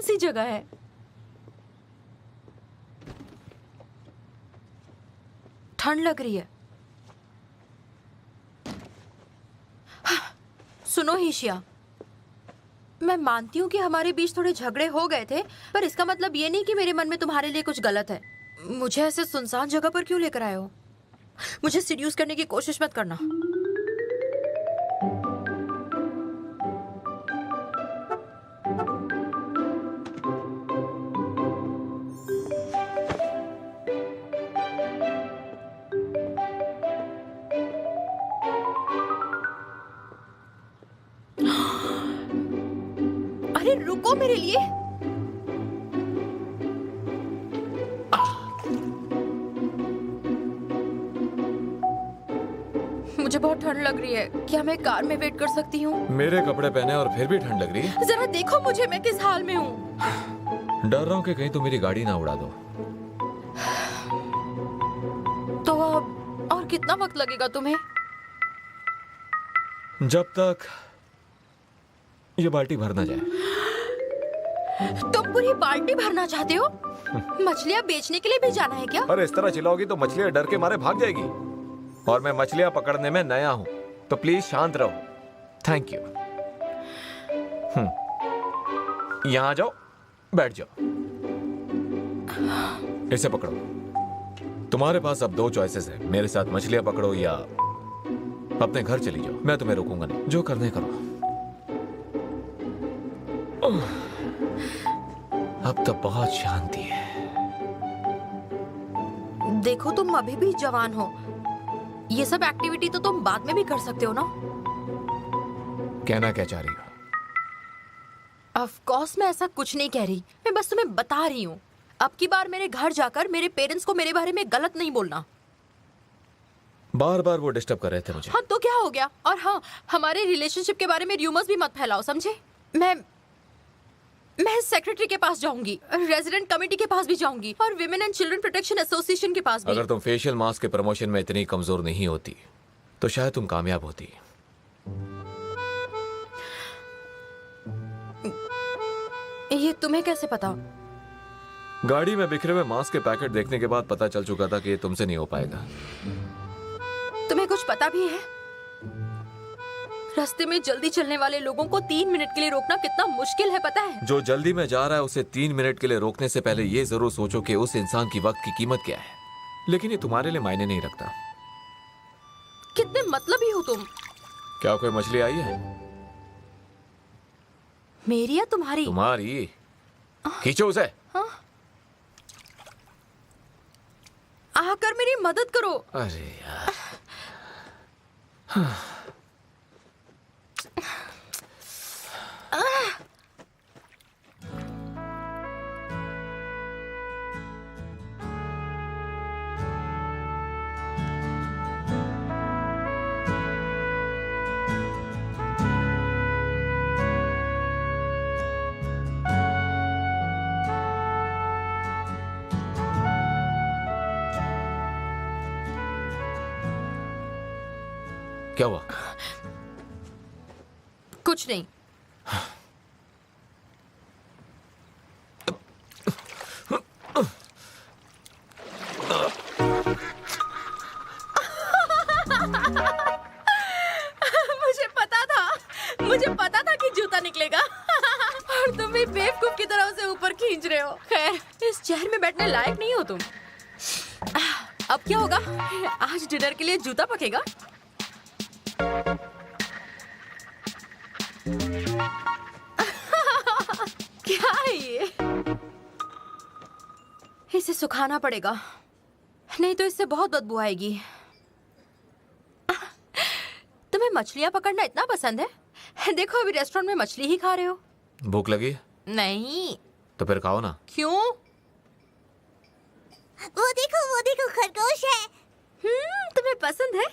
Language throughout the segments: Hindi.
सी जगह है? ठंड लग रही है। सुनो हिशिया, मैं मानती हूँ कि हमारे बीच थोड़े झगड़े हो गए थे, पर इसका मतलब ये नहीं कि मेरे मन में तुम्हारे लिए कुछ गलत है। मुझे ऐसे सुनसान जगह पर क्यों लेकर आए हो? मुझे सीड्यूस करने की कोशिश मत करना। अरे रुको मेरे लिए। मुझे बहुत ठंड लग रही है, क्या मैं कार में वेट कर सकती हूँ? मेरे कपड़े पहने और फिर भी ठंड लग रही है। जरा देखो मुझे, मैं किस हाल में हूँ। डर रहा हूँ कि कहीं तुम मेरी गाड़ी ना उड़ा दो। तो अब और कितना वक्त लगेगा तुम्हें? जब तक ये बाल्टी भर ना जाए। तुम पूरी बाल्टी भरना चाहते हो? मछलियाँ बेचने के लिए भी जाना है क्या? अरे इस तरह चिल्लाओगी तो मछलियाँ डर के मारे भाग जाएगी, और मैं मछलियाँ पकड़ने में नया हूँ, तो प्लीज शांत रहो। Thank you. यहाँ आ जाओ, बैठ जाओ। इसे पकड़ो। तुम्हारे पास अब 2 चॉइसेस है, मेरे साथ मछलियाँ पकड़ो या अपने घर चली जाओ। मैं तुम्हें रोकूंगा नहीं, जो करने करो। अब तो बहुत शांति है। देखो तुम अभी भी जवान हो, ये सब एक्टिविटी तो तुम बाद में भी कर सकते हो ना। कहना क्या चाह रही हो? ऑफ कोर्स मैं ऐसा कुछ नहीं कह रही, मैं बस तुम्हें बता रही हूँ। अब की बार मेरे घर जाकर मेरे पेरेंट्स को मेरे बारे में गलत नहीं बोलना। बार बार वो डिस्टर्ब कर रहे थे मुझे। हाँ तो क्या हो गया? और हाँ, हमारे रिलेशनशिप के बारे में र्यूमर्स भी मत फैलाओ, समझे? मैं सेक्रेटरी के पास जाऊंगी, रेजिडेंट कमेटी के पास भी जाऊंगी, और women and children protection association के पास भी। अगर तुम फेशियल मास्क के प्रमोशन में इतनी कमजोर नहीं होती तो शायद तुम कामयाब होती। ये तुम्हें कैसे पता? गाड़ी में बिखरे हुए मास्क के पैकेट देखने के बाद पता चल चुका था कि ये तुमसे नहीं हो पाएगा। तुम्हें कुछ पता भी है? रास्ते में जल्दी चलने वाले लोगों को 3 मिनट के लिए रोकना कितना मुश्किल है, पता है? जो जल्दी में जा रहा है उसे 3 मिनट के लिए रोकने से पहले ये जरूर सोचो कि उस इंसान की वक्त की कीमत क्या है। लेकिन ये तुम्हारे लिए मायने नहीं रखता। कितने मतलबी हो तुम। क्या कोई मछली आई है? मेरी या तुम्हारी? तुम्हारी। खींचो उसे। हाँ? आकर मेरी मदद करो। अरे यार। क्या हुआ? कुछ नहीं। मुझे पता था कि जूता निकलेगा। और तुम भी बेवकूफ की तरह उसे ऊपर खींच रहे हो। खैर, इस चेयर में बैठने लायक नहीं हो तुम। अब क्या होगा? आज डिनर के लिए जूता पकेगा। क्या है ये? इसे सुखाना पड़ेगा, नहीं तो इससे बहुत बदबू आएगी। तुम्हें मछलियां पकड़ना इतना पसंद है? देखो अभी रेस्टोरेंट में मछली ही खा रहे हो। भूख लगी है? नहीं। तो फिर खाओ ना। क्यों? वो देखो खरगोश है। तुम्हें पसंद है?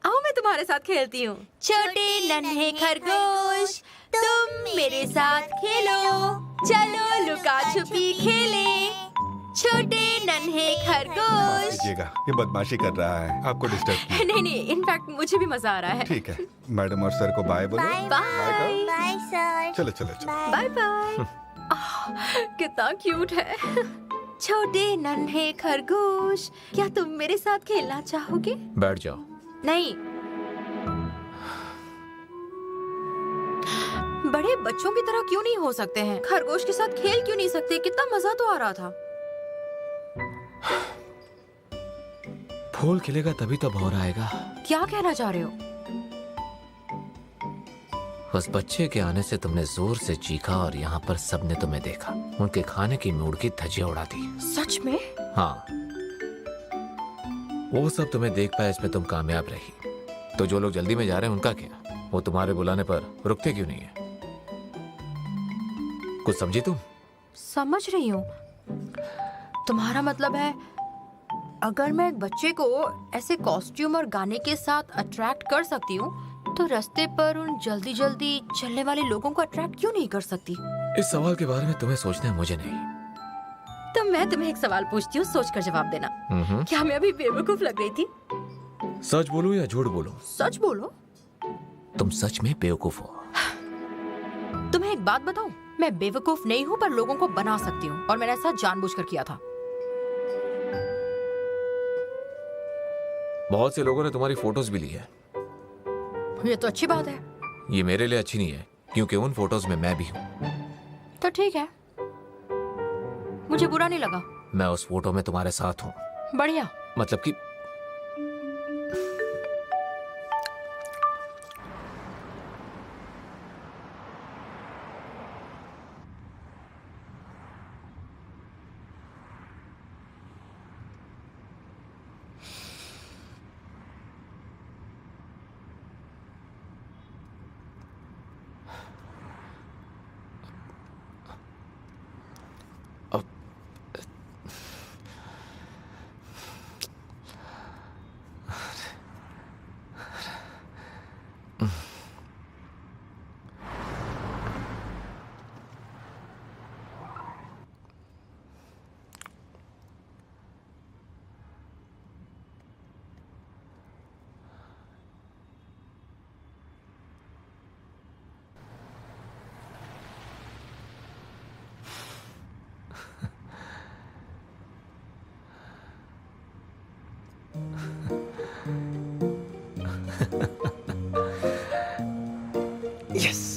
आओ मैं तुम्हारे साथ खेलती हूँ। छोटे नन्हे खरगोश तुम मेरे साथ खेलो, चलो लुका छुपी खेले। छोटे नन्हे खरगोश। कीजिएगा, ये बदमाशी कर रहा है, आपको डिस्टर्ब किया। नहीं, इनफैक्ट मुझे भी मजा आ रहा है। ठीक है, मैडम और सर को बाय बोलो। Bye bye bye sir. चलो चलो चलो। Bye bye. कितना क्यूट है। छोटे नन्हे खरगोश, क्या तुम मेरे साथ खेलना चाहोगे? बैठ जाओ। नहीं, बड़े बच्चों की तरह क्यों नहीं हो सकते हैं? खरगोश के साथ खेल क्यों नहीं सकते? कितना मजा तो आ रहा था। फूल खिलेगा तभी तो भौर आएगा। क्या कहना चाह रहे हो? उस बच्चे के आने से तुमने जोर से चीखा और यहाँ पर सबने तुम्हें देखा। उनके खाने की मूड की धज्जियां उड़ा दी। सच में? हाँ, वो सब तुम्हें देख पाए, इसमें तुम कामयाब रही। तो जो लोग जल्दी में जा रहे हैं उनका क्या? वो तुम्हारे बुलाने पर रुकते क्यों नहीं है? कुछ समझी तुम? समझ रही हूँ। तुम्हारा मतलब है अगर मैं एक बच्चे को ऐसे कॉस्ट्यूम और गाने के साथ अट्रैक्ट कर सकती हूँ तो रास्ते पर उन जल्दी जल्दी चलने वाले लोगों को अट्रैक्ट क्यों नहीं कर सकती? इस सवाल के बारे में तुम्हें सोचना है, मुझे नहीं। तो मैं तुम्हें एक सवाल पूछती हूँ, सोचकर जवाब देना। क्या मैं अभी बेवकूफ लग रही थी? सच बोलूं या झूठ बोलूं? सच बोलो। तुम सच में बेवकूफ हो। तुम्हें एक बात बताऊं, मैं बेवकूफ नहीं हूँ पर लोगों को बना सकती हूँ, और मैंने ऐसा जानबूझकर किया था। बहुत से लोगों ने तुम्हारी फोटोज भी ली है। ये तो अच्छी बात है। ये मेरे लिए अच्छी नहीं है क्योंकि उन फोटोज में मैं भी हूँ। तो ठीक है, मुझे बुरा नहीं लगा। मैं उस फोटो में तुम्हारे साथ हूँ। बढ़िया। मतलब कि यस।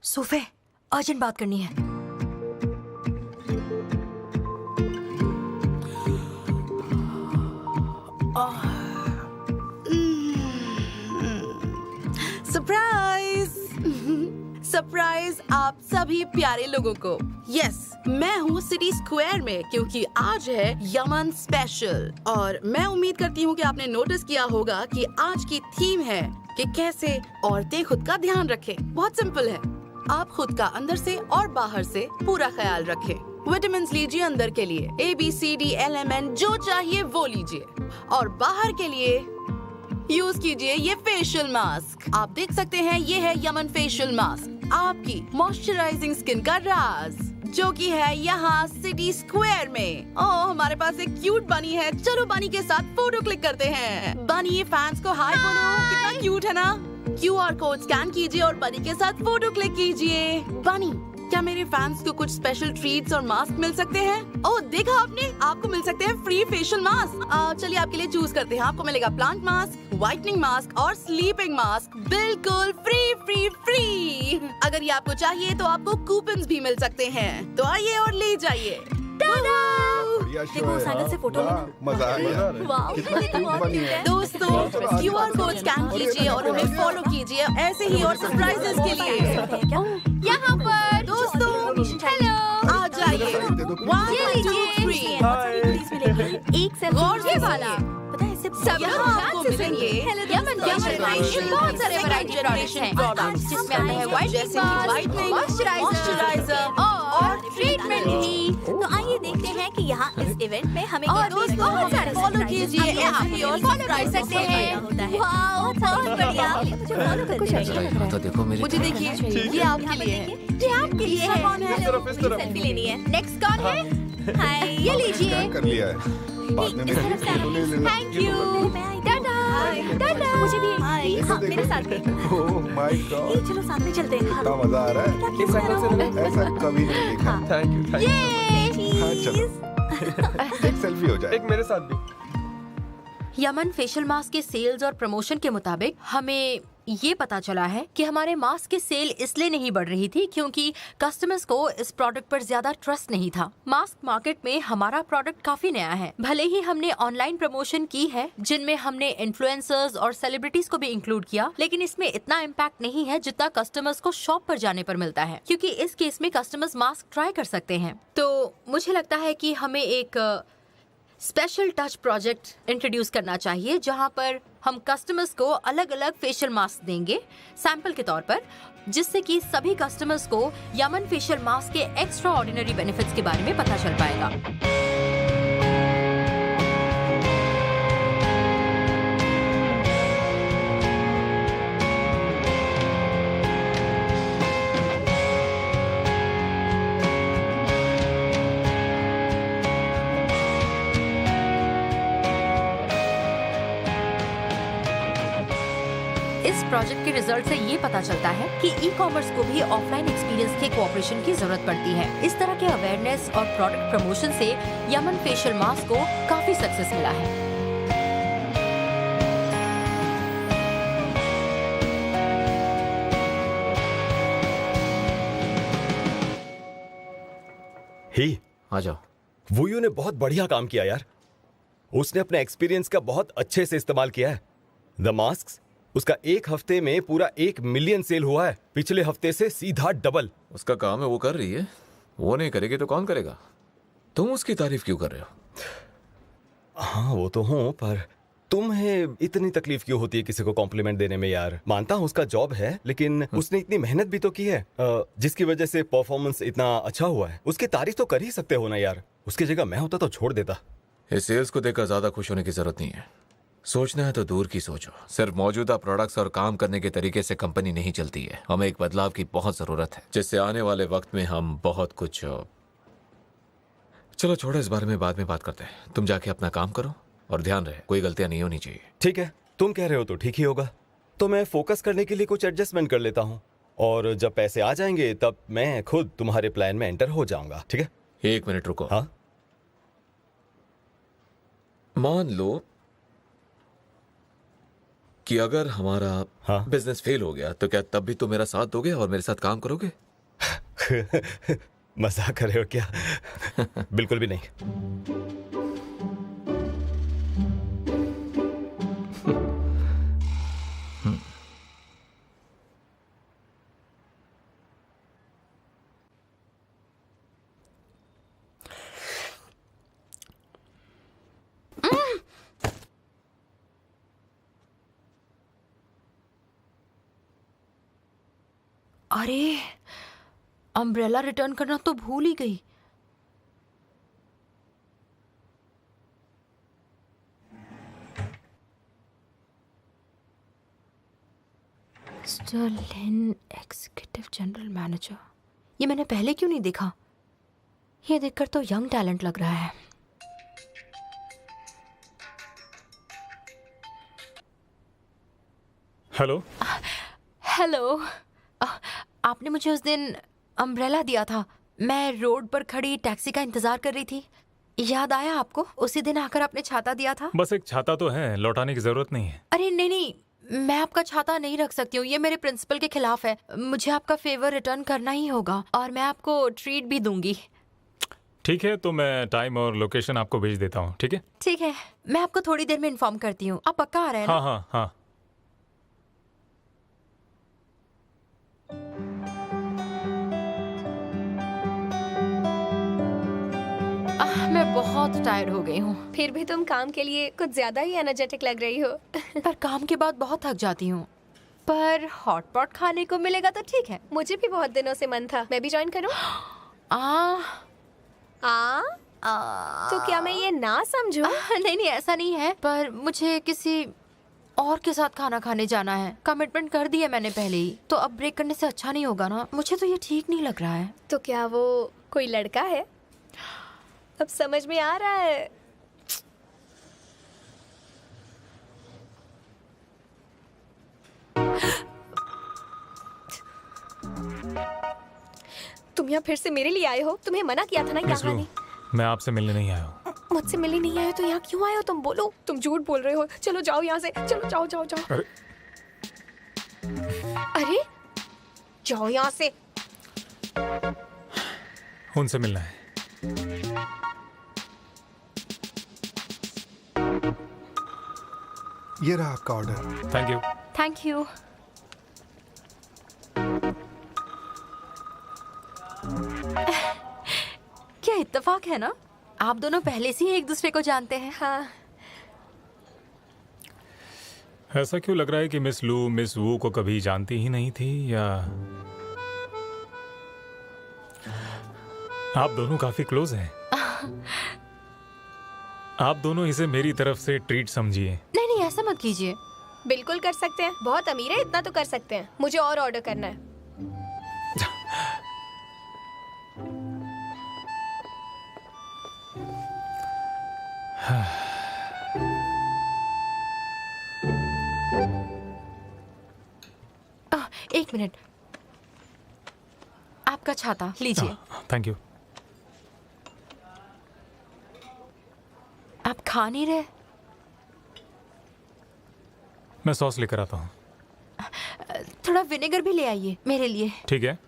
सूफे, अर्जेंट बात करनी है। सरप्राइज! सरप्राइज आप सभी प्यारे लोगों को। यस, मैं हूँ सिटी स्क्वायर में क्योंकि आज है यमन स्पेशल, और मैं उम्मीद करती हूँ कि आपने नोटिस किया होगा कि आज की थीम है कि कैसे औरतें खुद का ध्यान रखें। बहुत सिंपल है, आप खुद का अंदर से और बाहर से पूरा ख्याल रखें। विटामिन लीजिए अंदर के लिए, ABCDLMN जो चाहिए वो लीजिए, और बाहर के लिए यूज कीजिए ये फेशियल मास्क। आप देख सकते हैं ये है यमन फेशियल मास्क, आपकी मॉइस्चराइजिंग स्किन का राज, जो कि है यहाँ सिटी स्क्वायर में। ओह, हमारे पास एक क्यूट बनी है। चलो बनी के साथ फोटो क्लिक करते हैं। बनी, फैंस को हाय बोलो, कितना क्यूट है ना। QR कोड स्कैन कीजिए और बनी के साथ फोटो क्लिक कीजिए। बनी, क्या मेरे फैंस को कुछ स्पेशल ट्रीट्स और मास्क मिल सकते हैं? ओह, देखा आपने, आपको मिल सकते हैं फ्री फेशियल मास्क। चलिए आपके लिए चूज करते हैं। आपको मिलेगा प्लांट मास्क, व्हाइटनिंग मास्क और स्लीपिंग मास्क, बिल्कुल फ्री फ्री फ्री। अगर ये आपको चाहिए तो आपको कूपन्स भी मिल सकते हैं, तो आइए और ले जाइए। बढ़िया शो देखो है। उस एंगल से फोटो वाह, लेना। मजा आ गया। वाह, कितना ये तो क्यूट बहुत बनी cute है। है। दोस्तों क्यूआर कोड स्कैन कीजिए और हमें फॉलो कीजिए ऐसे ही और सरप्राइजेस के लिए। यहाँ पर दोस्तों हेलो आ जाइए। दे दो, please। 1 2 3 बहुत सारी goodies मिलेंगी। एक सेल्फी गौर से वाला। पता है इससे सब यहाँ लोग आपको ध्यान से मिलेंगे सुनिए। यमन फेशियल बहुत सारे वैरायटी प्रोडक्ट्स हैं products, जिसमें आते हैं व्हाइट जैसे कि whitening, मॉइस्चराइजर और ट्रीटमेंट भी। तो आइए देखते हैं कि यहाँ इस इवेंट में हमें और क्या मिलेगा। बहुत सारे फॉलो कीजिए यहाँ ऐसे ही और फॉलो कर सकते हैं। होता है। वाओ बहुत बढ़िया। मुझे फॉलो करते कुछ अच्छा रहिए। लग रहा है। तो देखो मेरी मुझे देखिए ये आपके लिए है। ये आपके लिए है। कौन है? इस तरफ। सेल्फी लेनी है। नेक्स्ट कौन है? हाय। ये लीजिए। स्कैन कर लिया है। बाद में मेरे लिए फोटो ले लेना। Thank you. Tata tata. मुझे भी हाँ मेरे साथ भी। ओह माय गॉड, चलो साथ में चलते हैं। कितना मजा आ रहा है। ऐसा कभी नहीं देखा। थैंक यू ये हाँ चलो, एक सेल्फी हो जाए। एक मेरे साथ भी। यमन फेशियल मास्क के सेल्स और प्रमोशन के मुताबिक हमें ये पता चला है कि हमारे मास्क की सेल इसलिए नहीं बढ़ रही थी क्योंकि कस्टमर्स को इस प्रोडक्ट पर ज्यादा ट्रस्ट नहीं था। मास्क मार्केट में हमारा प्रोडक्ट काफी नया है। भले ही हमने ऑनलाइन प्रमोशन की है जिनमें हमने इन्फ्लुएंसर्स और सेलिब्रिटीज को भी इंक्लूड किया, लेकिन इसमें इतना इम्पैक्ट नहीं है जितना कस्टमर्स को शॉप पर जाने पर मिलता है, क्योंकि इस केस में कस्टमर्स मास्क ट्राई कर सकते हैं। तो मुझे लगता है कि हमें एक स्पेशल टच प्रोजेक्ट इंट्रोड्यूस करना चाहिए जहां पर हम कस्टमर्स को अलग अलग फेशियल मास्क देंगे सैंपल के तौर पर, जिससे कि सभी कस्टमर्स को यमन फेशियल मास्क के एक्स्ट्रा ऑर्डिनरी बेनिफिट्स के बारे में पता चल पाएगा। इस प्रोजेक्ट के रिजल्ट से ये पता चलता है कि ई कॉमर्स को भी ऑफलाइन एक्सपीरियंस के कोऑपरेशन की जरूरत पड़ती है। इस तरह के अवेयरनेस और प्रोडक्ट प्रमोशन से यमन फेशियल मास्क को काफी सक्सेस मिला है। ही आ जाओ। वूयू ने बहुत बढ़िया काम किया यार। उसने अपने एक्सपीरियंस का बहुत अच्छे से इस्तेमाल किया है। द मास्क उसका एक हफ्ते में पूरा 1 मिलियन सेल हुआ है, पिछले हफ्ते से सीधा डबल। उसका काम है, वो कर रही है। वो नहीं करेगी तो कौन करेगा? तुम उसकी तारीफ क्यों कर रहे हो? हाँ वो तो हूँ, पर तुम्हें इतनी तकलीफ क्यों होती है किसी को कॉम्प्लीमेंट देने में यार? मानता हूँ उसका जॉब है, लेकिन उसने इतनी मेहनत भी तो की है जिसकी वजह से परफॉर्मेंस इतना अच्छा हुआ है। उसकी तारीफ तो कर ही सकते हो ना यार। उसकी जगह मैं होता तो छोड़ देता। इस सेल्स को देखकर ज्यादा खुश होने की जरूरत नहीं है। सोचना है तो दूर की सोचो। सिर्फ मौजूदा प्रोडक्ट्स और काम करने के तरीके से कंपनी नहीं चलती है। हमें एक बदलाव की बहुत जरूरत है, जिससे आने वाले वक्त में हम बहुत कुछ। चलो छोड़ो, इस बारे में बाद में बात करते हैं। तुम जाके अपना काम करो और ध्यान रहे कोई गलतियां नहीं होनी चाहिए। ठीक है, तुम कह रहे हो तो ठीक ही होगा। तो मैं फोकस करने के लिए कुछ एडजस्टमेंट कर लेता हूँ, और जब पैसे आ जाएंगे तब मैं खुद तुम्हारे प्लान में एंटर हो जाऊंगा। ठीक है? 1 मिनट रुको। हाँ मान लो कि अगर हमारा हाँ। बिजनेस फेल हो गया तो क्या तब भी तुम मेरा साथ दोगे और मेरे साथ काम करोगे? मजाक कर रहे हो क्या? बिल्कुल भी नहीं। अरे अम्ब्रेला रिटर्न करना तो भूल ही गई। स्टर्लिन एग्जीक्यूटिव जनरल मैनेजर, ये मैंने पहले क्यों नहीं देखा? ये देखकर तो यंग टैलेंट लग रहा है। हेलो। हेलो, आपने मुझे उस दिन अम्ब्रेला दिया था। मैं रोड पर खड़ी टैक्सी का इंतजार कर रही थी। याद आया आपको? उसी दिन आकर आपने छाता दिया था। बस एक छाता तो है, लौटाने की जरूरत नहीं है। अरे नहीं नहीं, मैं आपका छाता नहीं रख सकती हूँ, ये मेरे प्रिंसिपल के खिलाफ है। मुझे आपका फेवर रिटर्न करना ही होगा और मैं आपको ट्रीट भी दूंगी। ठीक है, तो मैं टाइम और लोकेशन आपको भेज देता हूँ, ठीक है? ठीक है, मैं आपको थोड़ी देर में इन्फॉर्म करती हूँ। आप पक्का आ रहे हैं ना? हाँ हाँ हाँ। मैं बहुत टायर्ड हो गई हूँ। फिर भी तुम काम के लिए कुछ ज्यादा ही एनर्जेटिक लग रही हो। पर काम के बाद बहुत थक जाती हूँ। पर हॉट पॉट खाने को मिलेगा तो ठीक है। मुझे भी बहुत दिनों से मन था, मैं भी ज्वाइन करूँ? तो क्या मैं ये ना समझूं? नहीं नहीं, ऐसा नहीं है, पर मुझे किसी और के साथ खाना खाने जाना है। कमिटमेंट कर दिया मैंने पहले ही, तो अब ब्रेक करने से अच्छा नहीं होगा ना। मुझे तो ये ठीक नहीं लग रहा है। तो क्या वो कोई लड़का है? अब समझ में आ रहा है। तुम यहाँ फिर से मेरे लिए आए हो? तुम्हें मना किया था ना मिस यहाँ लू, आने। मैं आपसे मिलने नहीं आया हूँ। मुझसे मिलने नहीं आए तो यहाँ क्यों आए हो? तुम बोलो, तुम झूठ बोल रहे हो। चलो जाओ यहाँ से, चलो जाओ जाओ जाओ। अरे अरे जाओ यहाँ से। उनसे मिलना है। ये रहा आपका order. Thank you. Thank you. क्या इत्तेफाक है ना, आप दोनों पहले से ही एक दूसरे को जानते हैं। हाँ, ऐसा क्यों लग रहा है कि मिस लू मिस वू को कभी जानती ही नहीं थी, या आप दोनों काफी क्लोज हैं? आप दोनों इसे मेरी तरफ से ट्रीट समझिए। नहीं नहीं, ऐसा मत कीजिए। बिल्कुल कर सकते हैं। बहुत अमीर है, इतना तो कर सकते हैं। मुझे और ऑर्डर करना है। एक मिनट, आपका छाता लीजिए। Thank you. आप खा नहीं रहे? मैं सॉस लेकर आता हूँ। थोड़ा विनेगर भी ले आइए मेरे लिए। ठीक है।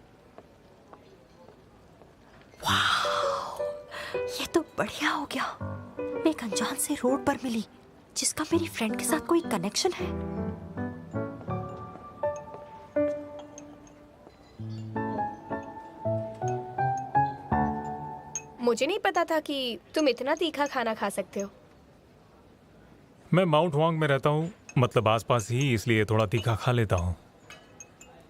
ये तो बढ़िया हो गया। मैं एक अनजान से रोड पर मिली जिसका मेरी फ्रेंड के साथ कोई कनेक्शन है। मुझे नहीं पता था कि तुम इतना तीखा खाना खा सकते हो। मैं माउंट वांग में रहता हूँ, मतलब आसपास ही, इसलिए थोड़ा तीखा खा लेता हूँ।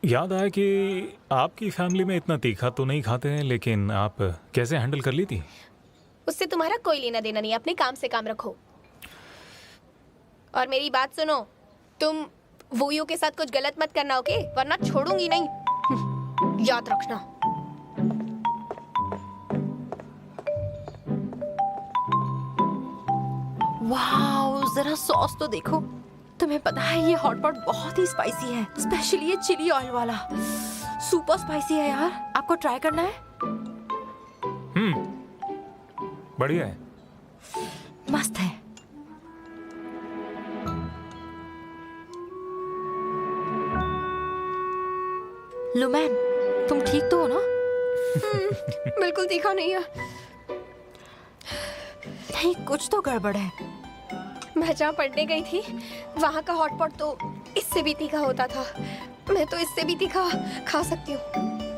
याद आया कि आपकी फैमिली में इतना तीखा तो नहीं खाते हैं, लेकिन आप कैसे हैंडल कर ली थी? उससे तुम्हारा कोई लेना देना नहीं। अपने काम से काम रखो। और मेरी बात सुनो, तुम वूयू के साथ कुछ गलत मत करना, ओके? वरना छोड़ूंगी नहीं। याद रखना। वाओ, जरा सॉस तो देखो। तुम्हें पता है ये हॉट पॉट बहुत ही स्पाइसी है, स्पेशली ये चिली ऑयल वाला। सुपर स्पाइसी है यार। आपको ट्राई करना है? बढ़िया है। मस्त है। लुमैन, तुम ठीक तो हो ना? बिल्कुल तीखा नहीं है। नहीं, कुछ तो गड़बड़ है। मैं जहाँ पढ़ने गई थी वहाँ का हॉटपॉट तो इससे भी तीखा होता था। मैं तो इससे भी तीखा खा सकती हूँ।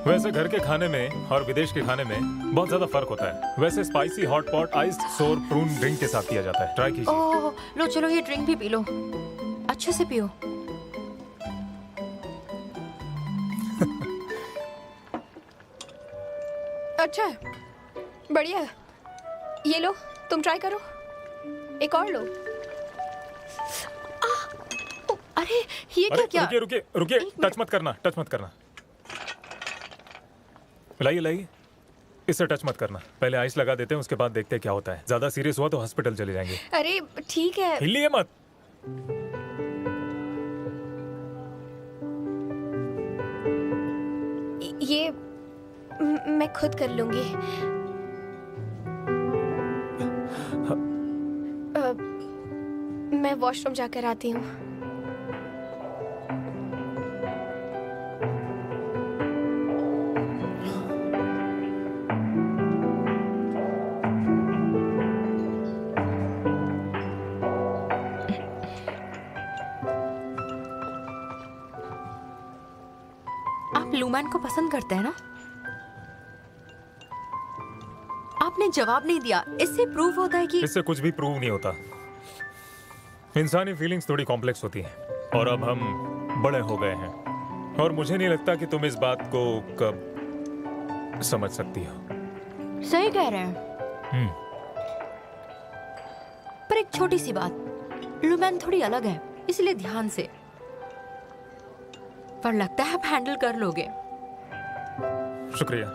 वैसे घर के खाने में और विदेश के खाने में बहुत ज्यादा फर्क होता है। वैसे स्पाइसी हॉट पॉट आइस्ड सोर प्रून ड्रिंक के साथ किया जाता है। ट्राई कीजिए। ओह, लो चलो ये ड्रिंक भी पी लो। अच्छे से पियो। अच्छा है, बढ़िया है। ये लो, तुम ट्राई करो। एक और लो। अरे ये अरे क्या? रुकिए रुकिए रुकिए, टच मत करना, टच मत करना। लाइए लाइए, इससे टच मत करना। पहले आइस लगा देते हैं, उसके बाद देखते हैं क्या होता है। ज्यादा सीरियस हुआ तो हॉस्पिटल चले जाएंगे। अरे ठीक है। हिलिए मत। ये मैं खुद कर लूंगी। मैं वॉशरूम जाकर आती हूँ। लूमैन को पसंद करते हैं ना? आपने जवाब नहीं दिया, इससे प्रूव होता है कि इससे कुछ भी प्रूव नहीं होता। इंसानी फीलिंग्स थोड़ी कॉम्प्लेक्स होती हैं और अब हम बड़े हो गए हैं और मुझे नहीं लगता कि तुम इस बात को कब समझ सकती हो। सही कह रहे हैं। पर एक छोटी सी बात, लूमैन थोड़ी अलग है, इसलिए ध्यान से। पर लगता है आप हैंडल कर लोगे। शुक्रिया।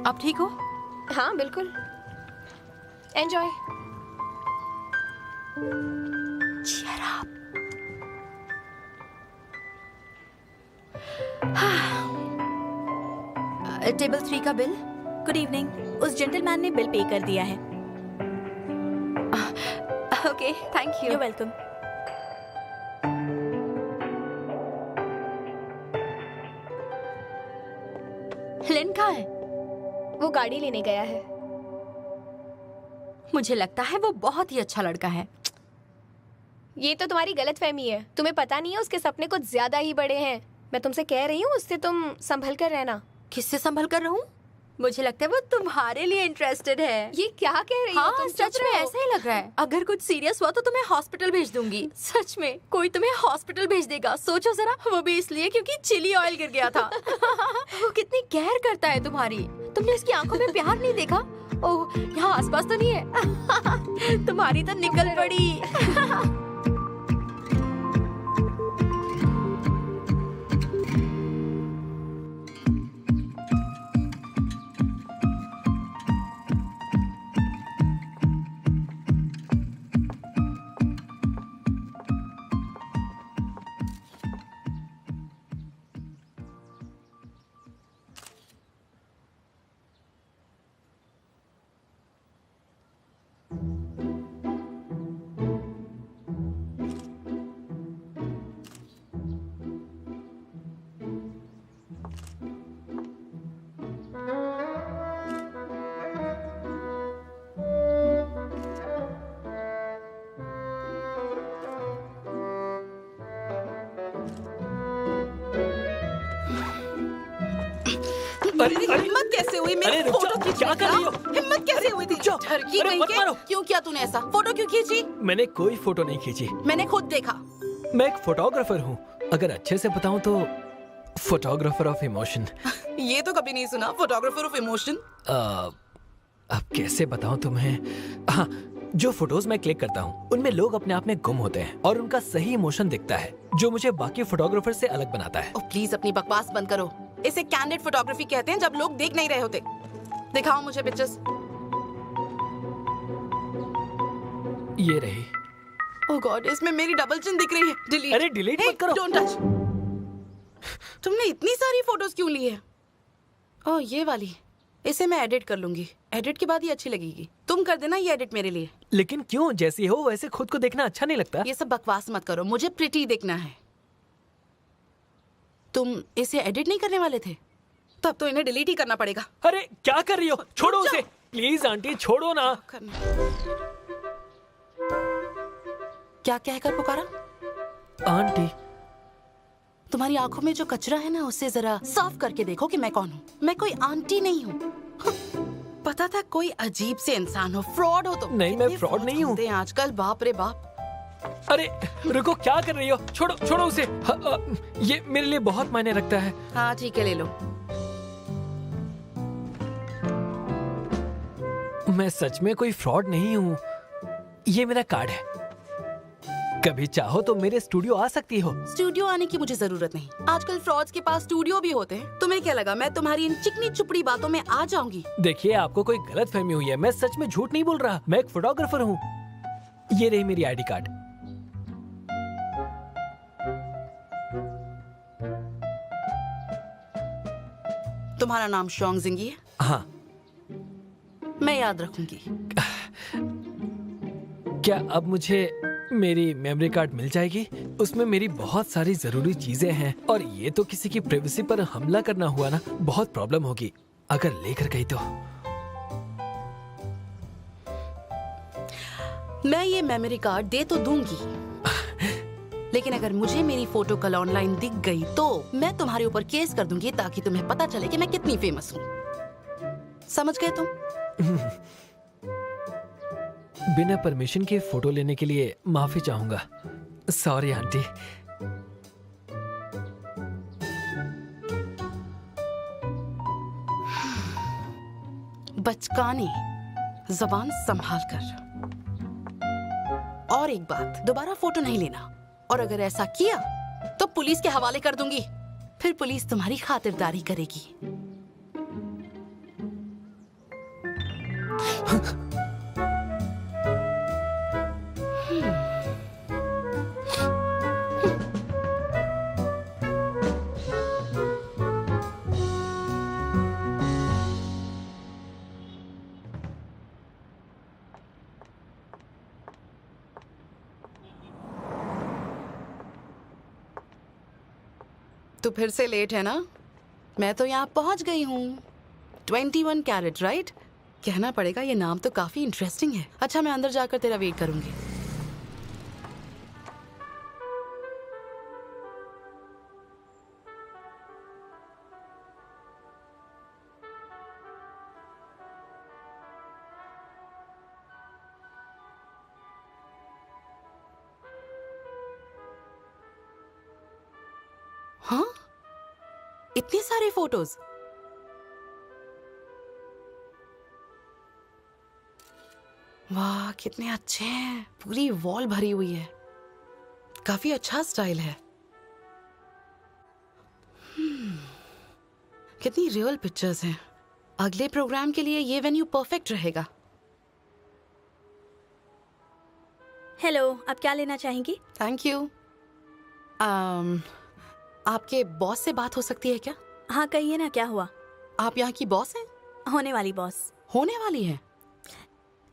आप ठीक हो? हाँ बिल्कुल। एंजॉय। Cheer up. टेबल 3 का बिल। Good evening. उस जेंटलमैन ने बिल पे कर दिया है। Okay, thank you. You welcome. Lin कहाँ है? वो गाड़ी लेने गया है। मुझे लगता है वो बहुत ही अच्छा लड़का है। ये तो तुम्हारी गलतफहमी है। तुम्हें पता नहीं है उसके सपने कुछ ज्यादा ही बड़े हैं। मैं तुमसे कह रही हूँ, उससे तुम संभल कर रहना। किससे संभल कर रहूं? मुझे लगता है वो तुम्हारे लिए इंटरेस्टेड है। ये क्या कह रही हो हाँ, तुम? सच में ऐसा ही लग रहा है। अगर कुछ सीरियस हुआ तो तुम्हें हॉस्पिटल भेज दूंगी। सच में कोई तुम्हें हॉस्पिटल भेज देगा। सोचो जरा, वो भी इसलिए क्योंकि चिली ऑयल गिर गया था। वो कितनी केयर करता है तुम्हारी। तुमने उसकी आंखों में प्यार नहीं देखा? ओह, यहाँ आसपास तो नहीं है? तुम्हारी तो निकल पड़ी। हिम्मत कैसे हुई मेरी अरे, रुक फोटो जाओ, खींचने क्या कर की? रही हो? हिम्मत कैसे हुई थी? जाओ। ठरकी अरे, कहीं मत के? मारो। क्यों किया तूने ऐसा? फोटो क्यों खींची? मैंने कोई फोटो नहीं खींची। मैंने खुद देखा। मैं एक फोटोग्राफर हूँ। अगर अच्छे से बताऊँ तो फोटोग्राफर ऑफ इमोशन। ये तो कभी नहीं सुना, फोटोग्राफर ऑफ इमोशन। अब कैसे बताऊँ तुम्हें? हाँ, जो फोटोज मैं क्लिक करता हूँ उनमें लोग अपने आप में गुम होते हैं और उनका सही इमोशन दिखता है, जो मुझे बाकी फोटोग्राफर से अलग बनाता है। प्लीज अपनी बकवास बंद करो। इसे कैंडिड फोटोग्राफी कहते हैं, जब लोग देख नहीं रहे होते। दिखाओ मुझे पिक्चर्स। ये रही। ओह गॉड, इसमें मेरी डबल चिन दिख रही है। डिलीट। अरे, डिलीट मत करो। Don't touch. तुमने इतनी सारी फोटोज क्यों ली है? ओह, ये वाली। इसे मैं एडिट कर लूंगी। एडिट के बाद ही अच्छी लगेगी। तुम कर देना ये एडिट मेरे लिए। लेकिन क्यों? जैसी हो वैसे खुद को देखना अच्छा नहीं लगता? ये सब बकवास मत करो, मुझे प्रिटी दिखना है। तुम इसे एडिट नहीं करने वाले थे? तब तो इन्हें डिलीट ही करना पड़ेगा। अरे क्या कर रही हो? छोड़ो उसे प्लीज। आंटी छोड़ो ना। क्या कहकर पुकारा? आंटी, तुम्हारी आंखों में जो कचरा है ना, उससे जरा साफ करके देखो कि मैं कौन हूँ। मैं कोई आंटी नहीं हूँ। पता था कोई अजीब से इंसान हो, फ्रॉड हो तुम। नहीं, मैं कितने फ्रॉड नहीं हूँ। होते हैं आजकल, बाप रे बाप। अरे रुको, क्या कर रही हो? छोड़ो छोड़ो उसे। ये मेरे लिए बहुत मायने रखता है। हाँ ठीक है, ले लो। मैं सच में कोई फ्रॉड नहीं हूँ। ये मेरा कार्ड है। कभी चाहो तो मेरे स्टूडियो आ सकती हो। स्टूडियो आने की मुझे जरूरत नहीं। आजकल फ्रॉड्स के पास स्टूडियो भी होते हैं। तुम्हें क्या लगा मैं तुम्हारी इन चिकनी चुपड़ी बातों में आ जाऊंगी? देखिए, आपको कोई गलतफहमी हुई है। मैं सच में झूठ नहीं बोल रहा। मैं एक फोटोग्राफर हूँ। ये रही मेरी आईडी कार्ड। तुम्हारा नाम शोंग जिंगी है? हाँ। मैं याद रखूंगी। क्या अब मुझे मेरी मेमोरी कार्ड मिल जाएगी? उसमें मेरी बहुत सारी जरूरी चीजें हैं और ये तो किसी की प्राइवेसी पर हमला करना हुआ ना, बहुत प्रॉब्लम होगी अगर लेकर गई तो। मैं ये मेमोरी कार्ड दे तो दूंगी, लेकिन अगर मुझे मेरी फोटो कल ऑनलाइन दिख गई तो मैं तुम्हारे ऊपर केस कर दूंगी ताकि तुम्हें पता चले कि मैं कितनी फेमस हूँ। समझ गए तुम? बिना परमिशन के फोटो लेने के लिए माफी चाहूंगा। Sorry aunty. बचकाने, जबान संभाल कर। और एक बात, दोबारा फोटो नहीं लेना, और अगर ऐसा किया तो पुलिस के हवाले कर दूंगी। फिर पुलिस तुम्हारी खातिरदारी करेगी। तो फिर से लेट है ना? मैं तो यहाँ पहुंच गई हूँ। 21 कैरेट, राइट? कहना पड़ेगा ये नाम तो काफी इंटरेस्टिंग है। अच्छा, मैं अंदर जाकर तेरा वेट करूंगी। हाँ, इतनी सारी फोटोज। वाह, कितने अच्छे हैं। पूरी वॉल भरी हुई है। काफी अच्छा स्टाइल है। कितनी रियल पिक्चर्स हैं। अगले प्रोग्राम के लिए ये वेन्यू परफेक्ट रहेगा। हेलो, आप क्या लेना चाहेंगी? Thank you. आपके बॉस से बात हो सकती है क्या? हाँ, कहिए ना, क्या हुआ? आप यहाँ की बॉस हैं? होने वाली बॉस। होने वाली है?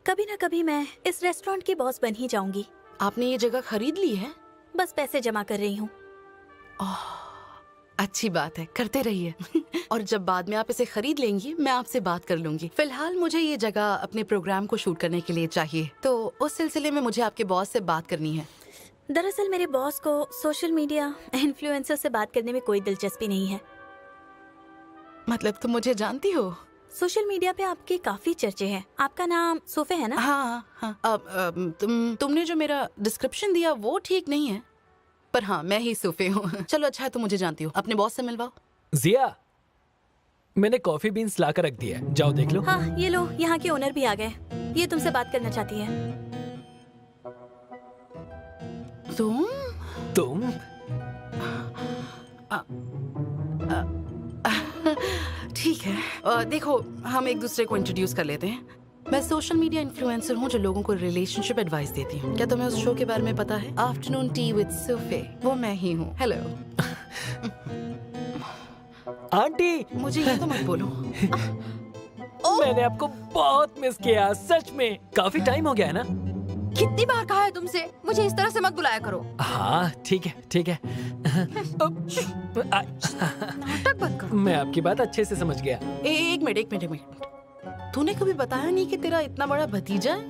कभी ना कभी मैं इस रेस्टोरेंट की बॉस बन ही जाऊंगी। आपने ये जगह खरीद ली है? बस पैसे जमा कर रही हूँ। अच्छी बात है, करते रहिए। और जब बाद में आप इसे खरीद लेंगी, मैं आपसे बात कर लूंगी। फिलहाल मुझे ये जगह अपने प्रोग्राम को शूट करने के लिए चाहिए, तो उस सिलसिले में मुझे आपके बॉस से बात करनी है। दरअसल मेरे बॉस को सोशल मीडिया इन्फ्लुएंसर से बात करने में कोई दिलचस्पी नहीं है। मतलब तुम मुझे जानती हो? सोशल मीडिया पे आपके काफी चर्चे हैं। आपका नाम सोफे है ना? हाँ हाँ। तुमने जो मेरा डिस्क्रिप्शन दिया वो ठीक नहीं है, पर हाँ, मैं ही सोफे हूँ। चलो अच्छा है, तुम मुझे जानती हो। अपने बॉस से मिलवाओ। जिया, मैंने कॉफी बीन्स ला कर रख दिया है, जाओ देख लो। हाँ, ये लो, यहाँ के ओनर भी आ गए। ये तुमसे बात करना चाहती है। तुम ठीक है। देखो, हम एक दूसरे को इंट्रोड्यूस कर लेते हैं। मैं सोशल मीडिया इन्फ्लुएंसर हूँ जो लोगों को रिलेशनशिप एडवाइस देती हूँ। क्या तुम्हें उस शो के बारे में पता है? आफ्टरनून टी विद सोफे। वो मैं ही हूँ। हेलो। आंटी, मुझे ये तो मत बोलो। मैंने आपको बहुत मिस किया, सच में। काफी टाइम हो गया है ना? कितनी बार कहा है तुमसे, मुझे इस तरह से मत बुलाया करो। हाँ ठीक है, ठीक है। नाटक बंद करो। मैं आपकी बात अच्छे से समझ गया। एक मिनट। तूने कभी बताया नहीं कि तेरा इतना बड़ा भतीजा है?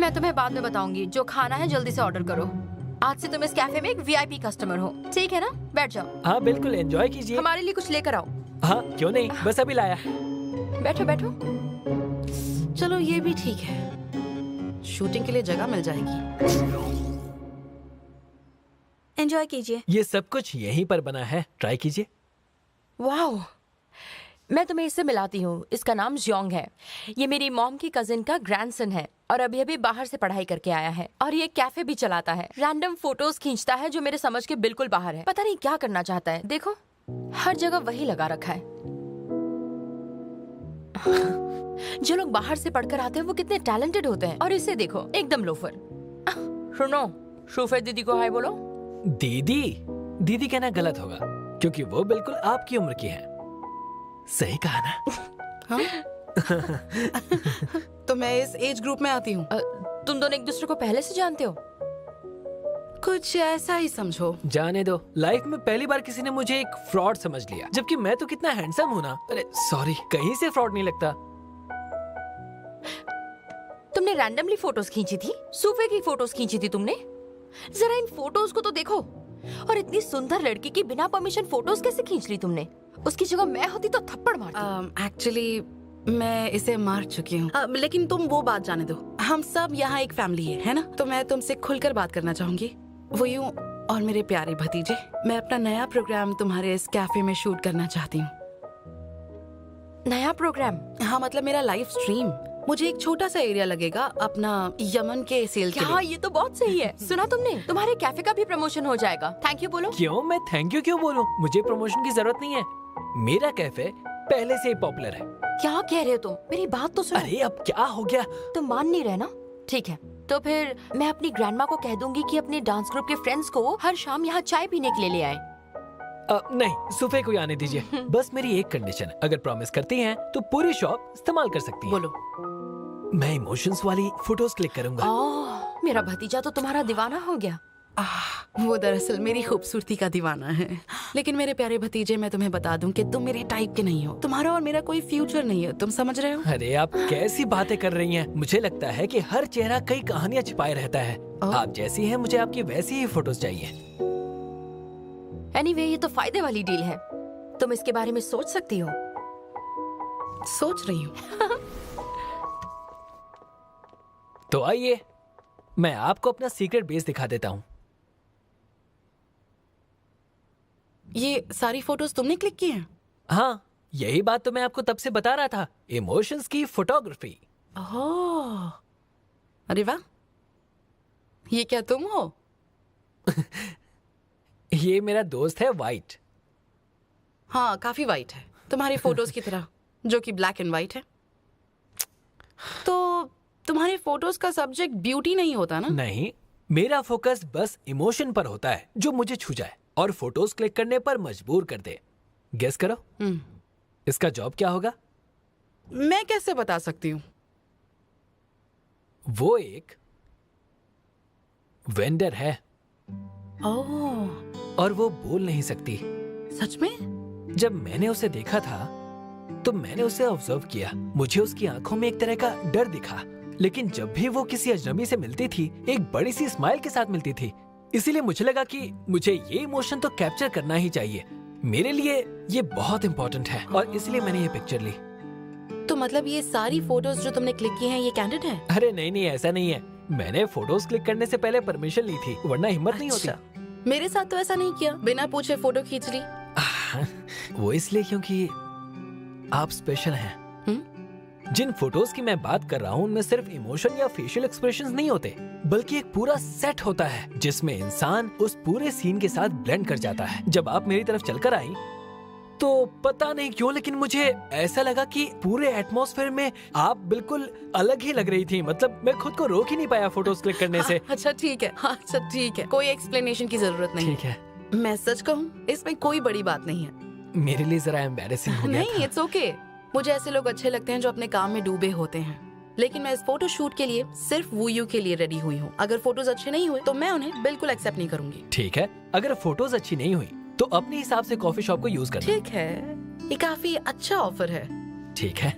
मैं तुम्हें बाद में बताऊंगी। जो खाना है जल्दी से ऑर्डर करो। आज से तुम इस कैफे में एक वीआईपी कस्टमर हो, ठीक है ना? बैठ जाओ। हाँ बिल्कुल, एंजॉय कीजिए। हमारे लिए कुछ लेकर आओ। हाँ क्यों नहीं, बस अभी लाया। बैठो बैठो। चलो ये भी ठीक है, शूटिंग के लिए जगह मिल जाएगी। एंजॉय कीजिए। ये सब कुछ यहीं पर बना है, ट्राई कीजिए। वाओ, मैं तुम्हें इससे मिलाती हूँ। इसका नाम जियोंग है। ये मेरी मॉम की कजिन का ग्रैंडसन है और अभी अभी बाहर से पढ़ाई करके आया है और ये कैफे भी चलाता है। रैंडम फोटोज खींचता है जो मेरे समझ के बिल्कुल बाहर है। पता नहीं क्या करना चाहता है। देखो, हर जगह वही लगा रखा है। जो लोग बाहर से पढ़कर आते हैं वो कितने टैलेंटेड होते हैं, और इसे देखो, एकदम लोफर। सुनो, शूफे दीदी को हाय बोलो। दीदी? दीदी कहना गलत होगा क्योंकि वो बिल्कुल आपकी उम्र की है। सही कहा ना? हाँ? तो मैं इस एज ग्रुप में आती हूँ। तुम दोनों एक दूसरे को पहले से जानते हो? कुछ ऐसा ही समझो। जाने दो, लाइफ में पहली बार किसी ने मुझे एक फ्रॉड समझ लिया, जबकि मैं तो कितना हैंडसम हूँ ना। अरे सॉरी, कहीं से फ्रॉड नहीं लगता। तुमने रैंडमली फोटोज खींची थी? सूफे की फोटोज खींची थी तुमने? जरा इन फोटोज को तो देखो। और इतनी सुंदर लड़की की बिना परमिशन फोटोज कैसे खींच ली तुमने? उसकी जगह मैं होती तो थप्पड़ मारती। एक्चुअली मैं इसे मार चुकी हूँ, लेकिन तुम वो बात जाने दो। हम सब यहाँ एक फैमिली है ना? तो मैं तुमसे खुलकर बात करना चाहूंगी। वो यूँ और मेरे प्यारे भतीजे, मैं अपना नया प्रोग्राम तुम्हारे इस कैफे में शूट करना चाहती हूँ। नया प्रोग्राम? हाँ, मतलब मेरा लाइव स्ट्रीम। मुझे एक छोटा सा एरिया लगेगा अपना यमन के सेल के हाँ, लिए। ये तो बहुत सही है। सुना तुमने? तुम्हारे कैफे का भी प्रमोशन हो जाएगा। थैंक यू बोलो। क्यों? मैं थैंक यू क्यों बोलूं? मुझे प्रमोशन की जरूरत नहीं है। मेरा कैफे पहले से ही पॉपुलर है। क्या कह रहे हो तुम? मेरी बात तो सुनो। अरे अब क्या हो गया? तुम मान नहीं रहे ना? ठीक है, तो फिर मैं अपनी ग्रैंडमा को कह दूंगी कि अपने डांस ग्रुप के फ्रेंड्स को हर शाम यहाँ चाय पीने के लिए ले आए। नहीं, सुफे को आने दीजिए। बस मेरी एक कंडीशन है, अगर प्रॉमिस करती हैं तो पूरी शॉप इस्तेमाल कर सकती हैं। बोलो। मैं इमोशंस वाली फोटोज क्लिक करूंगा। मेरा भतीजा तो तुम्हारा दीवाना हो गया। वो दरअसल मेरी खूबसूरती का दीवाना है। लेकिन मेरे प्यारे भतीजे, मैं तुम्हें बता दूं कि तुम मेरे टाइप के नहीं हो। तुम्हारा और मेरा कोई फ्यूचर नहीं है, तुम समझ रहे हो? अरे आप कैसी बातें कर रही हैं? मुझे लगता है कि हर चेहरा कई कहानियां छिपाए रहता है। आप जैसी हैं, मुझे आपकी वैसी ही फोटोज चाहिए। एनीवे, ये तो फायदे वाली डील है। तुम इसके बारे में सोच सकती हो। सोच रही हूँ। तो आइए, मैं आपको अपना सीक्रेट बेस दिखा देता हूँ। ये सारी फोटोज तुमने क्लिक की हैं? हाँ, यही बात तो मैं आपको तब से बता रहा था। इमोशंस की फोटोग्राफी। ओह, अरे वाह, ये क्या तुम हो? ये मेरा दोस्त है वाइट। हाँ, काफी वाइट है, तुम्हारी फोटोज की तरह, जो कि ब्लैक एंड वाइट है। तो तुम्हारी फोटोज का सब्जेक्ट ब्यूटी नहीं होता ना? नहीं, मेरा फोकस बस इमोशन पर होता है, जो मुझे छू जाए और फोटोज क्लिक करने पर मजबूर कर दे। गेस करो, इसका जॉब क्या होगा? मैं कैसे बता सकती हूँ? वो एक वेंडर है। ओह, और वो बोल नहीं सकती। सच में? जब मैंने उसे देखा था तो मैंने उसे ऑब्जर्व किया। मुझे उसकी आंखों में एक तरह का डर दिखा, लेकिन जब भी वो किसी अजनबी से मिलती थी, एक बड़ी सी स्माइल के साथ मिलती थी। इसीलिए मुझे लगा कि मुझे ये इमोशन तो कैप्चर करना ही चाहिए। मेरे लिए ये बहुत इंपॉर्टेंट है और इसलिए मैंने ये पिक्चर ली। तो मतलब ये सारी फोटोज जो तुमने क्लिक की हैं, ये कैंडिड है? अरे नहीं नहीं, ऐसा नहीं है। मैंने फोटोज क्लिक करने से पहले परमिशन ली थी, वरना हिम्मत नहीं होती। मेरे साथ तो ऐसा नहीं किया, बिना पूछे फोटो खींच ली। वो इसलिए क्योंकि आप स्पेशल हैं। जिन फोटोज की मैं बात कर रहा हूँ, उनमें सिर्फ इमोशन या फेशियल एक्सप्रेशंस नहीं होते, बल्कि एक पूरा सेट होता है जिसमें इंसान उस पूरे सीन के साथ ब्लेंड कर जाता है। जब आप मेरी तरफ चलकर आई तो पता नहीं क्यों, लेकिन मुझे ऐसा लगा कि पूरे एटमॉस्फेयर में आप बिल्कुल अलग ही लग रही थी। मतलब मैं खुद को रोक ही नहीं पाया फोटोज क्लिक करने से। अच्छा ठीक है, अच्छा ठीक है, कोई एक्सप्लेनेशन की जरूरत नहीं। ठीक है, मैं सच कहूँ, इसमें कोई बड़ी बात नहीं है। मेरे लिए जरा एम्बैरेसिंग हो गया नहीं, था। It's okay. मुझे ऐसे लोग अच्छे लगते हैं जो अपने काम में डूबे होते हैं। लेकिन मैं इस फोटो शूट के लिए सिर्फ वूयू के लिए रेडी हुई हूँ। अगर फोटोज अच्छे नहीं हुए तो मैं उन्हें बिल्कुल एक्सेप्ट नहीं करूंगी। ठीक है, अगर फोटोज अच्छी नहीं हुई तो अपने हिसाब से कॉफी शॉप को यूज करना। ठीक है, ये काफी अच्छा ऑफर है। ठीक है।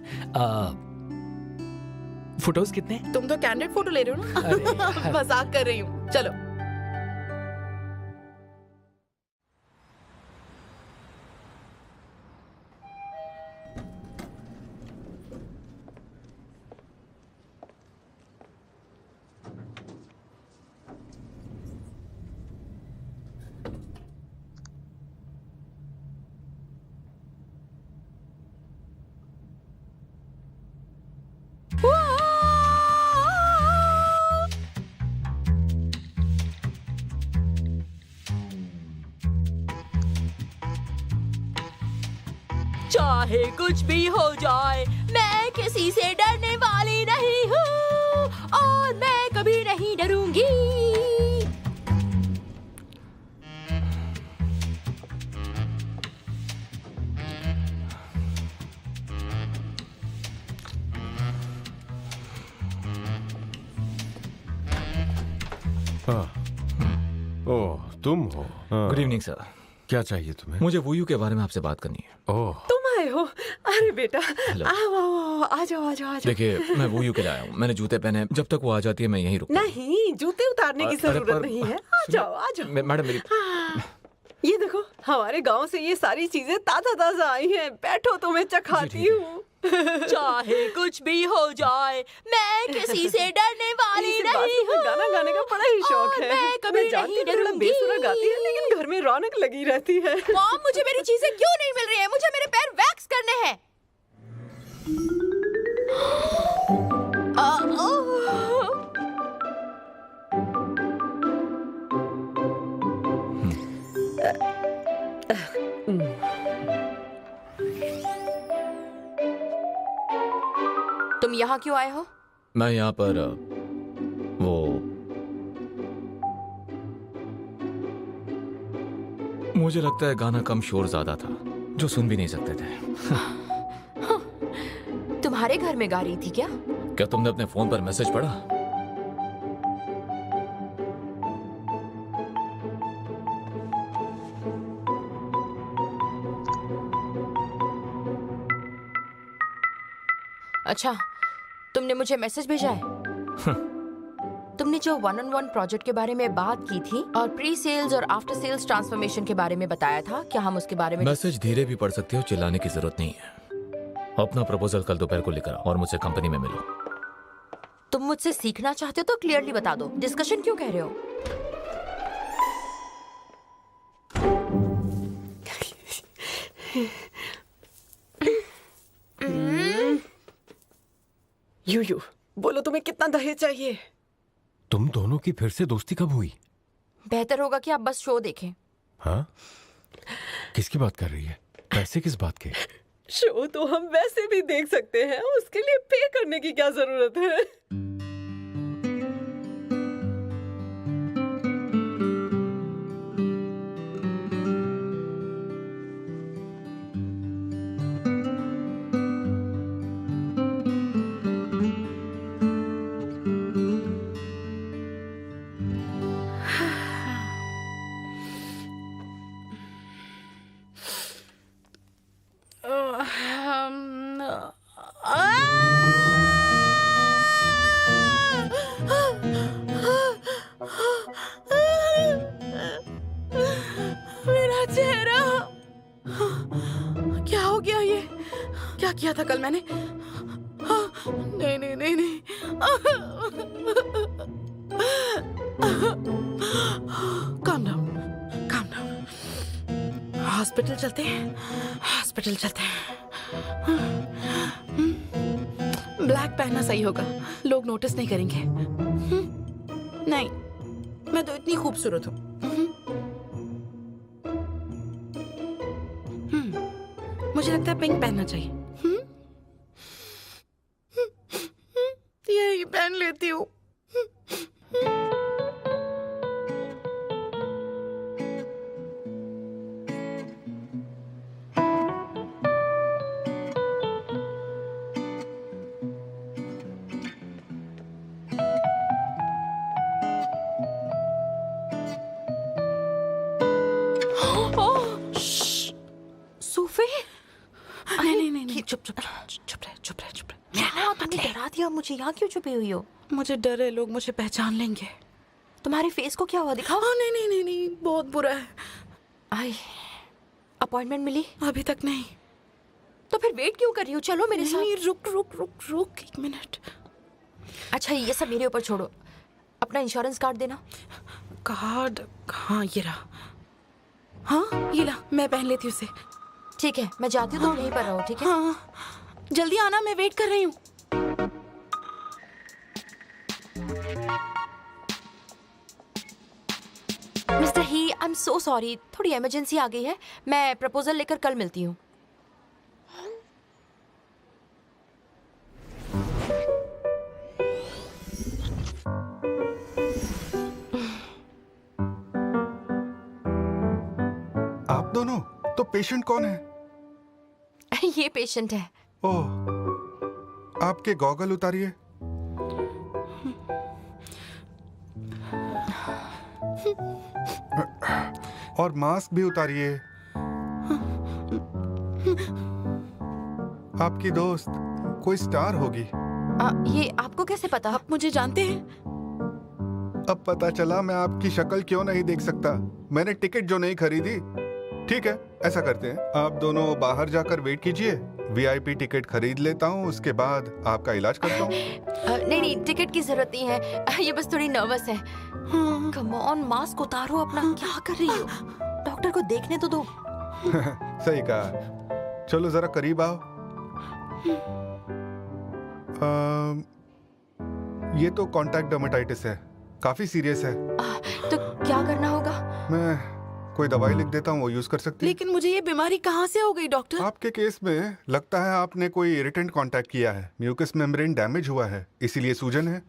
फोटोज कितने? तुम तो कैंडिड फोटो ले रहे हो अरे ना? यार। मजाक कर रही हूँ, चलो। चाहे कुछ भी हो जाए, मैं किसी से डरने वाली नहीं हूँ और मैं कभी नहीं डरूंगी। ओह, तुम हो? Good evening sir. क्या चाहिए तुम्हें? मुझे वूयू के बारे में आपसे बात करनी है। ओह, तुम आए आए हो? अरे बेटा, आओ आओ, आ जाओ आ जाओ आ जाओ। देखिए, मैं वो के लिए आया हूँ। मैंने जूते पहने हैं। जब तक वो आ जाती है मैं यहीं रुकूंगा। नहीं, जूते उतारने की अरे जरूरत नहीं है। आ जाओ आ जाओ। मैडम मेरी ये देखो, हमारे गांव से ये सारी चीजें ताजा ताजा आई हैं। बैठो, तुम्हें चखाती हूँ। चाहे कुछ भी हो जाए, मैं किसी से डरने वाली इस नहीं बात में हूँ। गाना गाने का बड़ा ही शौक और है। मैं कभी मैं जानती नहीं हूँ, थोड़ा डरूंगी। बेसुरा गाती है, लेकिन घर में रौनक लगी रहती है। मॉम, मुझे मेरी चीजें क्यों नहीं मिल रही है? मुझे मेरे पैर वैक्स करने हैं। तुम यहाँ क्यों आए हो? मैं यहाँ पर वो मुझे लगता है गाना कम शोर ज्यादा था, जो सुन भी नहीं सकते थे। तुम्हारे घर में गा रही थी क्या? क्या तुमने अपने फोन पर मैसेज पढ़ा? अच्छा, तुमने मुझे मैसेज भेजा है? तुमने जो 1-on-1 प्रोजेक्ट के बारे में बात की थी और प्री सेल्स और आफ्टर सेल्स ट्रांसफॉर्मेशन के बारे में बताया था, क्या हम उसके बारे में? मैसेज धीरे भी पढ़ सकते हो, चिल्लाने की जरूरत नहीं है। अपना प्रपोजल कल दोपहर को लेकर आओ और मुझसे कंपनी में मिलो। तुम मुझसे सीखना चाहते हो तो क्लियरली बता दो, डिस्कशन क्यों कह रहे हो? यू बोलो, तुम्हें कितना दहेज चाहिए? तुम दोनों की फिर से दोस्ती कब हुई? बेहतर होगा कि आप बस शो देखें। हाँ? किसकी बात कर रही है? पैसे किस बात के? शो तो हम वैसे भी देख सकते हैं, उसके लिए पे करने की क्या जरूरत है? मेरा चेहरा, क्या हो गया? ये क्या किया था कल मैंने? नहीं नहीं नहीं नहीं। Calm down, calm down. Hospital चलते हैं, हॉस्पिटल चलते हैं। ब्लैक पहनना सही होगा, लोग नोटिस नहीं करेंगे। नहीं, मैं तो इतनी खूबसूरत हूँ। मुझे लगता है पिंक पहनना चाहिए। यही पहन लेती हूँ। सूफे? नहीं नहीं नहीं, चुप चुप चुप रहे, चुप रहे, चुप रहे। क्या तुमने डरा दिया मुझे? यहाँ क्यों छुपी हुई हो? मुझे डर है, लोग मुझे पहचान लेंगे। तुम्हारे फेस को क्या हुआ, दिखाओ। नहीं नहीं नहीं नहीं, बहुत बुरा है। आई, अपॉइंटमेंट मिली? अभी तक नहीं। तो फिर वेट क्यों कर रही हो? चलो मेरे साथ। नहीं, रुक रुक रुक रुक, एक मिनट। अच्छा, ये सब मेरे ऊपर छोड़ो, अपना इंश्योरेंस कार्ड देना। कार्ड? हाँ, ये रहा। हाँ, ये ला, मैं पहन लेती हूँ उसे। ठीक है, मैं जाती हूँ, तुम यहीं पर रहो, ठीक है? हाँ, जल्दी आना, मैं वेट कर रही हूँ। Mister he, I am so sorry, थोड़ी इमरजेंसी आ गई है। मैं प्रपोजल लेकर कल मिलती हूँ। आप दोनों? तो पेशेंट कौन है? ये पेशेंट है। ओह, आपके गॉगल उतारिए। और मास्क भी उतारिए। आपकी दोस्त कोई स्टार होगी। ये आपको कैसे पता? आप मुझे जानते हैं? अब पता चला मैं आपकी शक्ल क्यों नहीं देख सकता। मैंने टिकट जो नहीं खरीदी। ठीक है, ऐसा करते हैं, आप दोनों बाहर जाकर वेट कीजिए, वीआईपी टिकट खरीद लेता हूँ, उसके बाद आपका इलाज करता हूँ। नहीं नहीं, टिकट की जरूरत नहीं है, ये बस थोड़ी नर्वस है। कम ऑन, मास्क उतारो अपना, क्या कर रही हो? डॉक्टर को देखने तो दो। सही कहा। चलो जरा करीब आओ। ये तो कॉन्टैक्ट डर्मेटाइटिस है, काफी सीरियस है। तो क्या करना होगा? मैं कोई दवाई लिख देता हूँ, वो यूज कर सकती हैं। लेकिन मुझे ये बीमारी कहाँ से हो गई डॉक्टर? आपके केस में लगता है आपने कोई इरिटेंट कांटेक्ट किया है, म्यूकस मेम्ब्रेन डैमेज हुआ है, इसीलिए सूजन है।